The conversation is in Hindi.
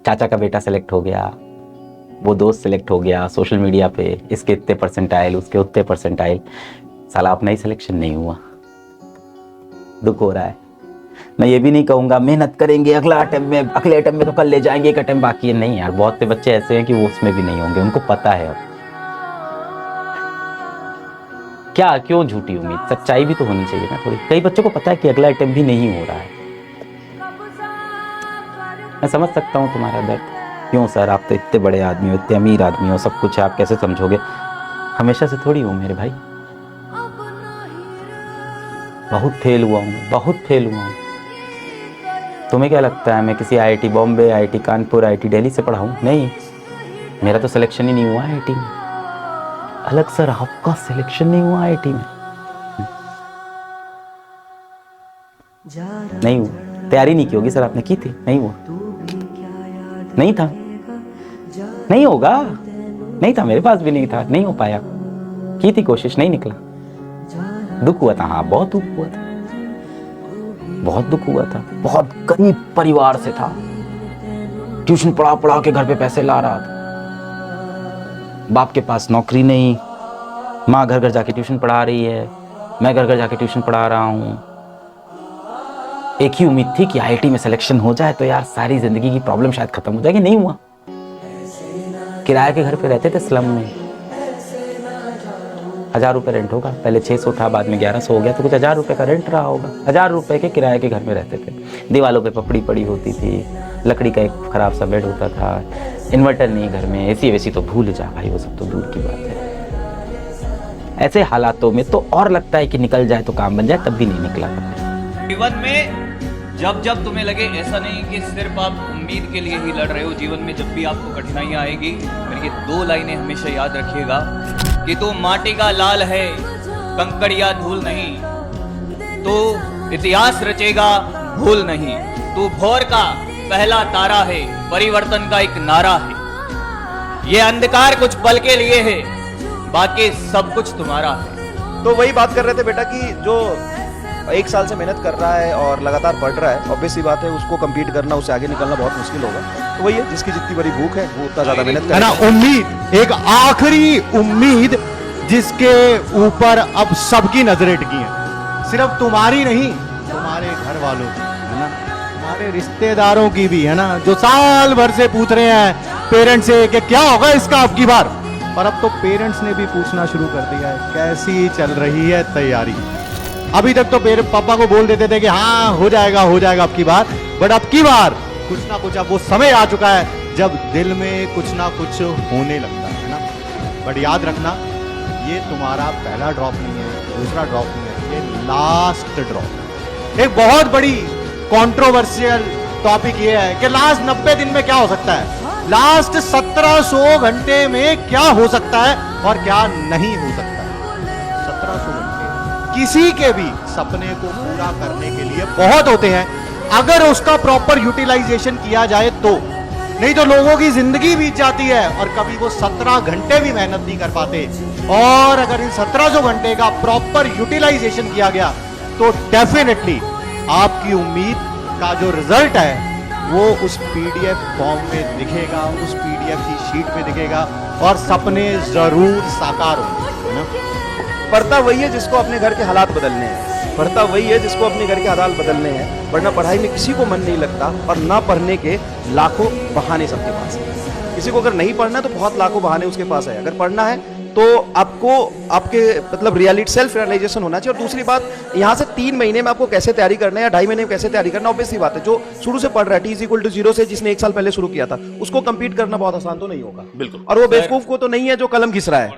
चाचा का बेटा सेलेक्ट हो गया, वो दोस्त सेलेक्ट हो गया सोशल मीडिया पे, इसके इतने परसेंटाइल, उसके उतने परसेंटाइल, साला अपना ही सिलेक्शन नहीं हुआ। दुख हो रहा है। मैं ये भी नहीं कहूँगा मेहनत करेंगे अगले अटेम्प्ट में तो कल ले जाएंगे, एक अटेम्प्ट बाकी है, नहीं यार, बहुत से बच्चे ऐसे हैं कि वो उसमें भी नहीं होंगे, उनको पता है। अब क्या, क्यों झूठी उम्मीद, सच्चाई भी तो होनी चाहिए ना थोड़ी। कई बच्चों को पता है कि अगला अटेम्प्ट भी नहीं हो रहा है। मैं समझ सकता हूँ तुम्हारा दर्द। क्यों सर, आप तो इतने बड़े आदमी हो, इतने अमीर आदमी हो, सब कुछ है, आप कैसे समझोगे? हमेशा से थोड़ी हूँ मेरे भाई, बहुत फेल हुआ हूँ, बहुत फेल हुआ हूँ। तुम्हें क्या लगता है मैं किसी IIT Bombay, IIT Kanpur, IIT Delhi से पढ़ा हूँ? नहीं, मेरा तो सिलेक्शन ही नहीं हुआ IIT में। अलग सर, आपका सिलेक्शन नहीं हुआ IIT में? नहीं हुआ। तैयारी नहीं की होगी सर आपने, की थी? नहीं हुआ, नहीं था, नहीं होगा, नहीं था, मेरे पास भी नहीं था, नहीं हो पाया। की थी कोशिश, नहीं निकला। दुख हुआ था, हाँ बहुत दुख हुआ था, बहुत दुख हुआ था। बहुत गरीब परिवार से था, ट्यूशन पढ़ा पढ़ा के घर पे पैसे ला रहा था, बाप के पास नौकरी नहीं, माँ घर घर जाके ट्यूशन पढ़ा रही है, मैं घर घर जाके ट्यूशन पढ़ा रहा हूँ। एक ही उम्मीद थी कि IIT में सिलेक्शन हो जाए तो यार सारी जिंदगी की प्रॉब्लम शायद खत्म हो जाएगी। नहीं हुआ। किराए के घर पे रहते थे स्लम में, 1000 रुपये रेंट होगा, पहले 600 था, बाद में 1100 हो गया, तो कुछ 1000 रुपये का रेंट रहा होगा। 1000 रुपये के किराए के घर में रहते थे, दीवालों पे पपड़ी पड़ी होती थी, लकड़ी का एक खराब सा बेड होता था, इन्वर्टर नहीं घर में, AC वेसी तो भूल जा भाई, वो सब तो दूर की बात है। ऐसे हालातों में तो और लगता है कि निकल जाए तो काम बन जाए, तब भी नहीं निकला। जीवन में जब जब तुम्हें लगे ऐसा नहीं कि सिर्फ आप उम्मीद के लिए ही लड़ रहे हो, जीवन में जब भी आपको कठिनाइयां आएगी, मेरी ये 2 लाइनें हमेशा याद रखिएगा कि तू माटी का लाल है, कंकड़ या धूल नहीं, तू इतिहास रचेगा भूल नहीं, तू भोर का पहला तारा है, परिवर्तन का एक नारा है, ये अंधकार कुछ पल के लिए है, बाकी सब कुछ तुम्हारा है। तो वही बात कर रहे थे बेटा कि जो 1 साल से मेहनत कर रहा है और लगातार पढ़ रहा है, ऑब्वियस सी बात है उसको compete करना, उससे आगे निकलना बहुत मुश्किल होगा। तो वही है, जिसकी जितनी बड़ी भूख है वो उतना ज्यादा मेहनत है ना। उम्मीद, एक आखिरी उम्मीद जिसके ऊपर अब सबकी नजरें टिकी हैं, सिर्फ तुम्हारी नहीं, तुम्हारे घर वालों की, है ना, तुम्हारे रिश्तेदारों की भी, है ना, जो साल भर से पूछ रहे हैं पेरेंट्स से कि क्या होगा इसका अब की बार। पर अब तो पेरेंट्स ने भी पूछना शुरू कर दिया है कैसी चल रही है तैयारी। अभी तक तो पापा को बोल देते थे कि हाँ हो जाएगा अब की बार, बट अब की बार कुछ ना कुछ अब वो समय आ चुका है जब दिल में कुछ ना कुछ होने लगता है ना। बट याद रखना, ये तुम्हारा पहला ड्रॉप नहीं है, दूसरा ड्रॉप नहीं है, ये लास्ट ड्रॉप। एक बहुत बड़ी कंट्रोवर्शियल टॉपिक ये है कि लास्ट 90 दिन में क्या हो सकता है, लास्ट 1700 घंटे में क्या हो सकता है और क्या नहीं हो सकता है। 1700 घंटे किसी के भी सपने को पूरा करने के लिए बहुत होते हैं, अगर उसका प्रॉपर यूटिलाइजेशन किया जाए तो। नहीं तो लोगों की जिंदगी बीत जाती है और कभी वो 17 घंटे भी मेहनत नहीं कर पाते। और अगर इन 1700 घंटे का प्रॉपर यूटिलाइजेशन किया गया तो डेफिनेटली आपकी उम्मीद का जो रिजल्ट है वो उस PDF फॉर्म में दिखेगा, उस PDF की शीट में दिखेगा और सपने जरूर साकार होंगे, है ना। पढ़ता वही है जिसको अपने घर के हालात बदलने हैं, पढ़ता वही है जिसको अपने घर के हालात बदलने हैं, वरना पढ़ाई में किसी को मन नहीं लगता और ना पढ़ने के लाखों बहाने सबके पास है। किसी को अगर नहीं पढ़ना है तो बहुत लाखों बहाने उसके पास है, अगर पढ़ना है तो आपको आपके मतलब रियलिटी सेल्फ रियलाइजेशन होना चाहिए। और दूसरी बात, यहाँ से 3 महीने में आपको कैसे तैयारी करना है या 2.5 महीने में कैसे तैयारी करना, ऑब्वियस सी बात है। जो शुरू से पढ़ रहा है T=0 से, जिसने 1 साल पहले शुरू किया था, उसको कंपीट करना बहुत आसान तो नहीं होगा, बिल्कुल। और वो बेवकूफ को तो नहीं है जो कलम घिस रहा है।